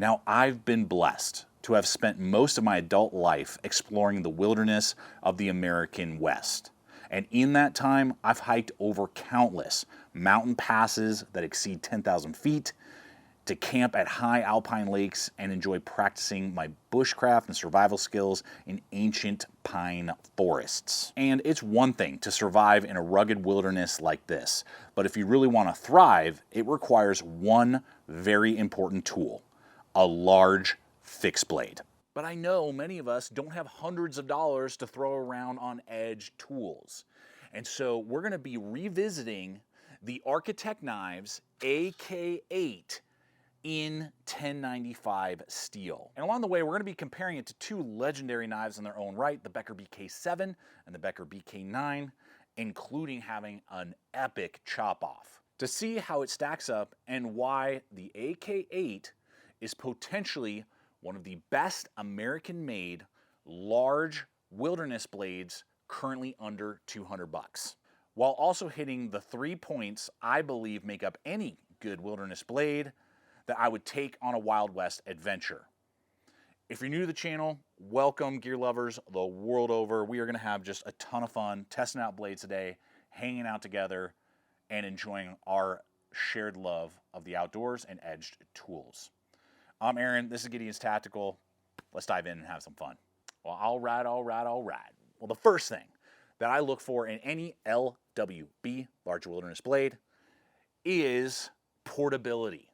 Now, I've been blessed to have spent most of my adult life exploring the wilderness of the American West. And in that time, I've hiked over countless mountain passes that exceed 10,000 feet, to camp at high alpine lakes and enjoy practicing my bushcraft and survival skills in ancient pine forests. And it's one thing to survive in a rugged wilderness like this, but if you really want to thrive, it requires one very important tool: a large fixed blade. But I know many of us don't have hundreds of dollars to throw around on edge tools. And so we're going to be revisiting the Architect Knives AK8 in 1095 steel. And along the way, we're going to be comparing it to two legendary knives in their own right, the Becker BK7 and the Becker BK9, including having an epic chop-off. To see how it stacks up and why the AK8 is potentially one of the best American-made large wilderness blades currently under 200 bucks, while also hitting the 3 points I believe make up any good wilderness blade that I would take on a Wild West adventure. If you're new to the channel, welcome, gear lovers the world over. We are going to have just a ton of fun testing out blades today, hanging out together, and enjoying our shared love of the outdoors and edged tools. I'm Aaron, this is Gideonstactical. Let's dive in and have some fun. Well, all right. Well, the first thing that I look for in any LWB, large wilderness blade, is portability,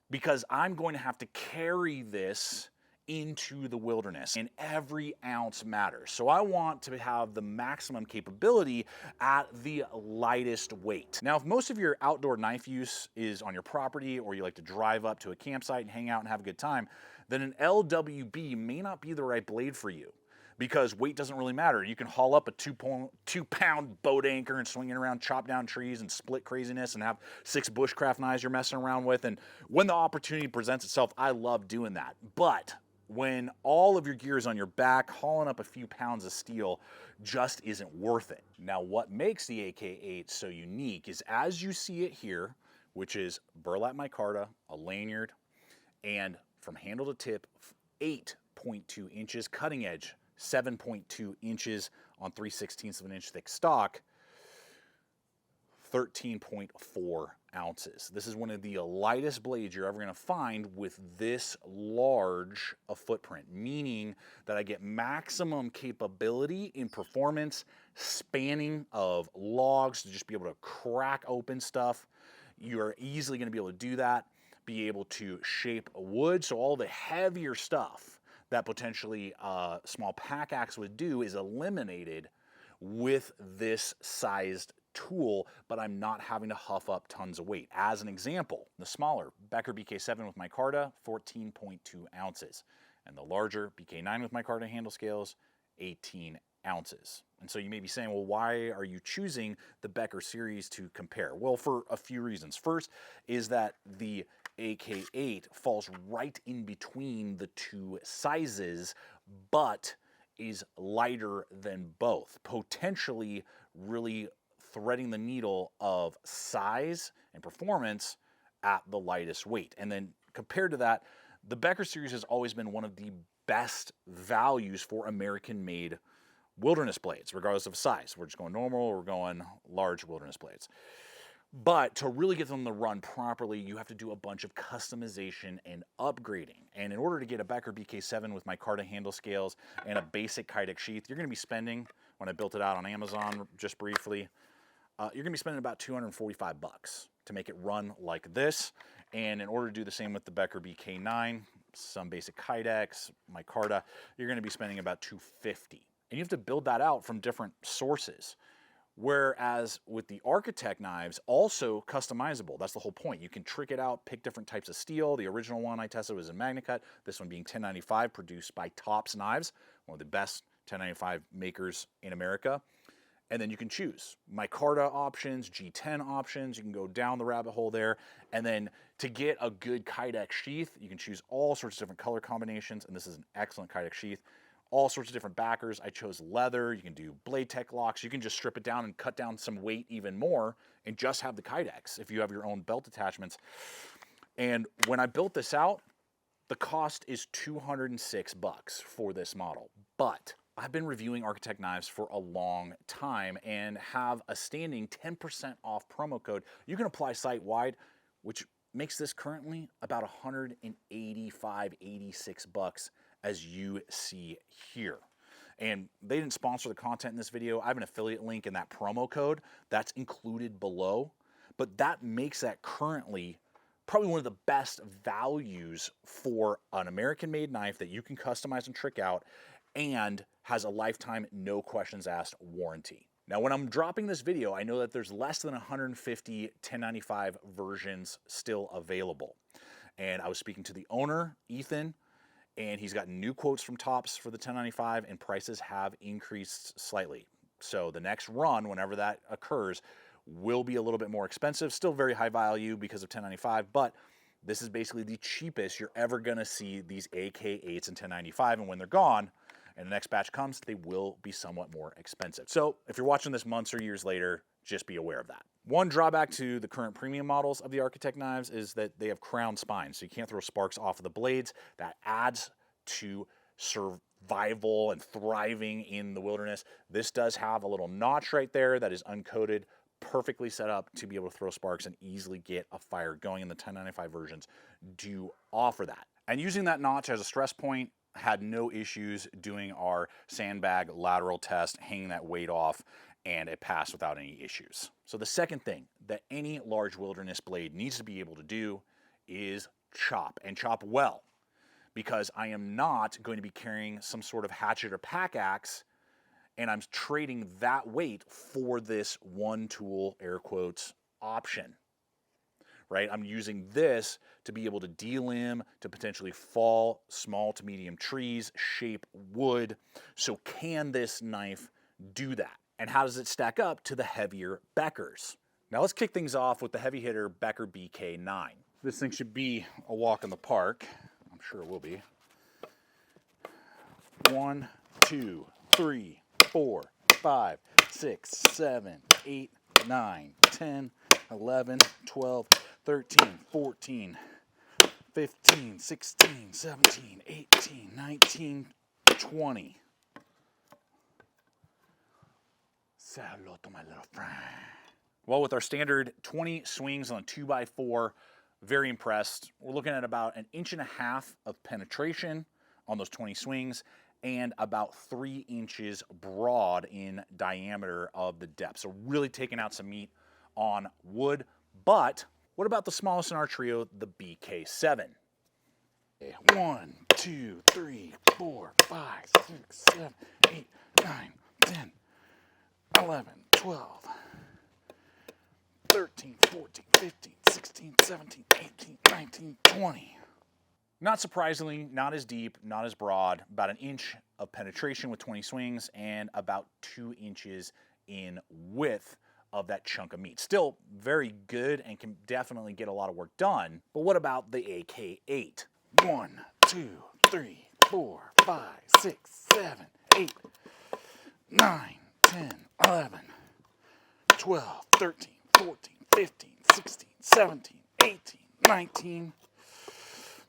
because I'm going to have to carry this into the wilderness, and every ounce matters. So I want to have the maximum capability at the lightest weight. Now, if most of your outdoor knife use is on your property, or you like to drive up to a campsite and hang out and have a good time, then an LWB may not be the right blade for you, because weight doesn't really matter. You can haul up a 2-pound boat anchor and swing it around, chop down trees and split craziness, and have 6 bushcraft knives you're messing around with. And when the opportunity presents itself, I love doing that. But when all of your gear is on your back, hauling up a few pounds of steel just isn't worth it. Now, what makes the AK8 so unique is, as you see it here, which is burlap micarta, a lanyard, and from handle to tip, 8.2 inches, cutting edge, 7.2 inches on 3/16 of an inch thick stock, 13.4 ounces. This is one of the lightest blades you're ever going to find with this large a footprint, meaning that I get maximum capability in performance, spanning of logs to just be able to crack open stuff. You're easily going to be able to do that, be able to shape wood, so all the heavier stuff that potentially a small pack axe would do is eliminated with this sized tool, but I'm not having to huff up tons of weight. As an example, the smaller Becker BK7 with micarta, 14.2 ounces, and the larger BK9 with micarta handle scales, 18 ounces. And so you may be saying, well, why are you choosing the Becker series to compare? Well, for a few reasons. First is that the AK8 falls right in between the two sizes, but is lighter than both, potentially really threading the needle of size and performance at the lightest weight. And then compared to that, the Becker series has always been one of the best values for American-made wilderness blades, regardless of size. We're just going normal or we're going large wilderness blades. But to really get them to run properly, you have to do a bunch of customization and upgrading. And in order to get a Becker BK7 with micarta handle scales and a basic Kydex sheath, you're going to be spending, when I built it out on Amazon just briefly, you're going to be spending about 245 bucks to make it run like this. And in order to do the same with the Becker BK9, some basic Kydex, micarta, you're going to be spending about 250. And you have to build that out from different sources. Whereas with the Architect knives, also customizable. That's the whole point. You can trick it out, pick different types of steel. The original one I tested was in MagnaCut. This one being 1095, produced by Tops Knives, one of the best 1095 makers in America. And then you can choose micarta options, G10 options. You can go down the rabbit hole there. And then to get a good Kydex sheath, you can choose all sorts of different color combinations. And this is an excellent Kydex sheath. All sorts of different backers. I chose leather. You can do blade tech locks. You can just strip it down and cut down some weight even more and just have the Kydex if you have your own belt attachments. And when I built this out, The cost is $206 for this model, but I've been reviewing Architect knives for a long time and have a standing 10% off promo code you can apply site-wide, which makes this currently about $185, $86 as you see here. And they didn't sponsor the content in this video. I have an affiliate link in that promo code that's included below, but that makes that currently probably one of the best values for an American-made knife that you can customize and trick out and has a lifetime, no questions asked warranty. Now, when I'm dropping this video, I know that there's less than 150 1095 versions still available. And I was speaking to the owner, Ethan, and he's got new quotes from Tops for the 1095, and prices have increased slightly. So the next run, whenever that occurs, will be a little bit more expensive. Still very high value because of 1095, but this is basically the cheapest you're ever gonna see these AK8s in 1095, and when they're gone and the next batch comes, they will be somewhat more expensive. So if you're watching this months or years later, just be aware of that. One drawback to the current premium models of the Architect knives is that they have crown spines, so you can't throw sparks off of the blades. That adds to survival and thriving in the wilderness. This does have a little notch right there that is uncoated, perfectly set up to be able to throw sparks and easily get a fire going, and the 1095 versions do offer that. And using that notch as a stress point, had no issues doing our sandbag lateral test, hanging that weight off, and it passed without any issues. So the second thing that any large wilderness blade needs to be able to do is chop, and chop well, because I am not going to be carrying some sort of hatchet or pack axe, and I'm trading that weight for this one tool, air quotes, option. Right? I'm using this to be able to delimb, to potentially fall small to medium trees, shape wood. So can this knife do that? And how does it stack up to the heavier Beckers? Now let's kick things off with the heavy hitter Becker BK9. This thing should be a walk in the park. I'm sure it will be. 1, 2, 3, 4, 5, 6, 7, 8, 9, 10, 11, 12, 13, 14, 15, 16, 17, 18, 19, 20. Say hello to my little friend. Well, with our standard 20 swings on a 2x4, very impressed. We're looking at about 1.5 inches of penetration on those 20 swings and about 3 inches broad in diameter of the depth. So really taking out some meat on wood. But what about the smallest in our trio, the BK7? 1, 2, 3, 4, 5, 6, 7, 8, 9, 10, 11, 12, 13, 14, 15, 16, 17, 18, 19, 20. Not surprisingly, not as deep, not as broad, about 1 inch of penetration with 20 swings and about 2 inches in width of that chunk of meat. Still very good and can definitely get a lot of work done. But what about the AK8? 1, 2, 3, 4, 5, 6, 7, 8, 9, 10, 11, 12, 13, 14, 15, 16, 17, 18, 19,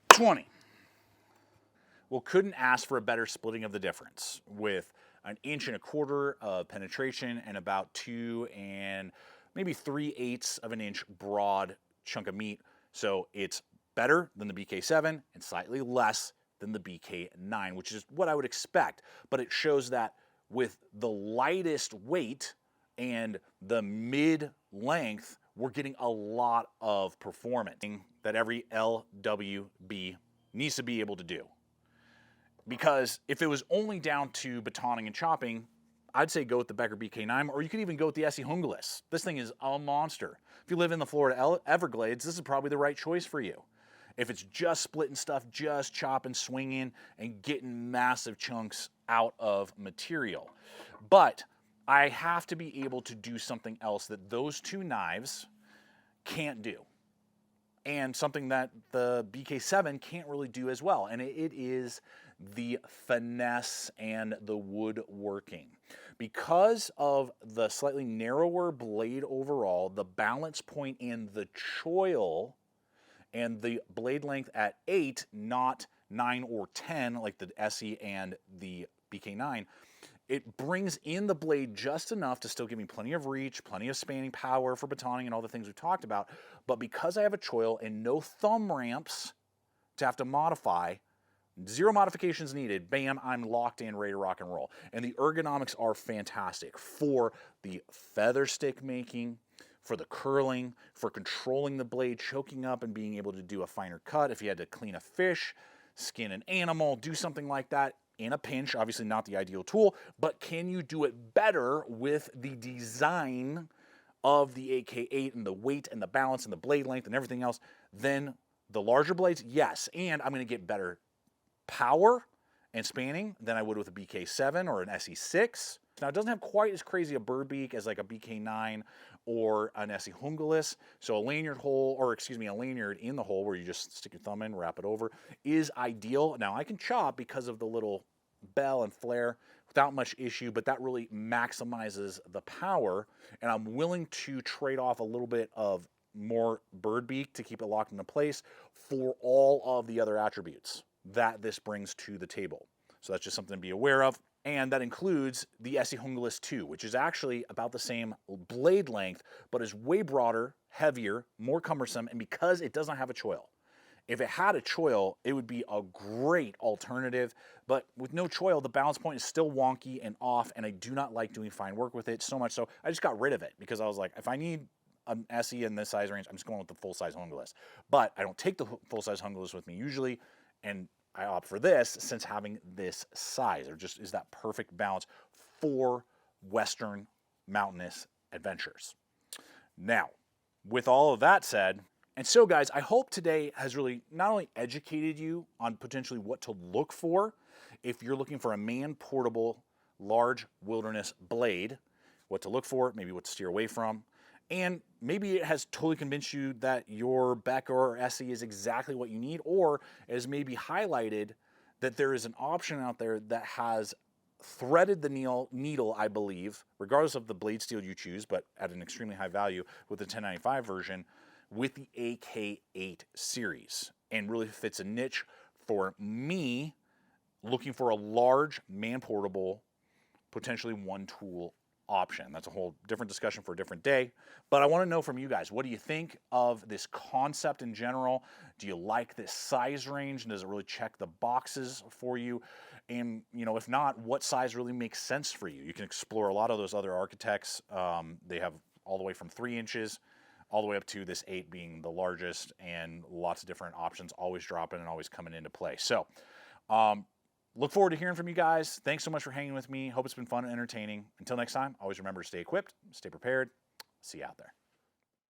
20. Well, couldn't ask for a better splitting of the difference with 1.25 inches of penetration and about 2 and maybe 3/8 of an inch broad chunk of meat. So it's better than the BK7 and slightly less than the BK9, which is what I would expect. But it shows that with the lightest weight and the mid length, we're getting a lot of performance that every LWB needs to be able to do. Because if it was only down to batoning and chopping, I'd say go with the Becker BK9, or you could even go with the Essie Hungalis. This thing is a monster. If you live in the Florida Everglades, this is probably the right choice for you. If it's just splitting stuff, just chopping, swinging, and getting massive chunks out of material. But I have to be able to do something else that those two knives can't do. And something that the BK7 can't really do as well. And it is the finesse and the woodworking. Because of the slightly narrower blade overall, the balance point and the choil and the blade length at 8, not 9 or 10 like the SE and the BK9, it brings in the blade just enough to still give me plenty of reach, plenty of spanning power for batoning and all the things we've talked about. But because I have a choil and no thumb ramps to have to modify, zero modifications needed, bam, I'm locked in, ready to rock and roll. And the ergonomics are fantastic for the feather stick making, for the curling, for controlling the blade, choking up and being able to do a finer cut. If you had to clean a fish, skin an animal, do something like that in a pinch, obviously not the ideal tool, but can you do it better with the design of the AK8 and the weight and the balance and the blade length and everything else than the larger blades? Yes, and I'm going to get better power and spanning than I would with a BK7 or an SE6. Now, it doesn't have quite as crazy a bird beak as like a BK9 or an SE Hungalis. So a lanyard hole, or excuse me, a lanyard in the hole where you just stick your thumb in, wrap it over, is ideal. Now, I can chop because of the little bell and flare without much issue, but that really maximizes the power. And I'm willing to trade off a little bit of more bird beak to keep it locked into place for all of the other attributes that this brings to the table. So that's just something to be aware of. And that includes the SE Hungalis 2, which is actually about the same blade length, but is way broader, heavier, more cumbersome, and because it does not have a choil. If it had a choil, it would be a great alternative, but with no choil, the balance point is still wonky and off, and I do not like doing fine work with it so much so I just got rid of it because I was like, if I need an SE in this size range, I'm just going with the full-size Hungalis. But I don't take the full-size Hungalis with me usually, and I opt for this since having this size. There just is that perfect balance for Western mountainous adventures. Now, with all of that said, and so guys, I hope today has really not only educated you on potentially what to look for if you're looking for a man-portable, large wilderness blade, what to look for, maybe what to steer away from, and maybe it has totally convinced you that your Becker or SE is exactly what you need, or has maybe highlighted that there is an option out there that has threaded the needle, I believe, regardless of the blade steel you choose, but at an extremely high value with the 1095 version, with the AK8 series, and really fits a niche for me looking for a large, man-portable, potentially one-tool option. That's a whole different discussion for a different day. But I want to know from you guys, what do you think of this concept in general? Do you like this size range? And does it really check the boxes for you? And, if not, what size really makes sense for you? You can explore a lot of those other architects. They have all the way from 3 inches all the way up to this 8 being the largest, and lots of different options always dropping and always coming into play. So, look forward to hearing from you guys. Thanks so much for hanging with me. Hope it's been fun and entertaining. Until next time, always remember to stay equipped, stay prepared. See you out there.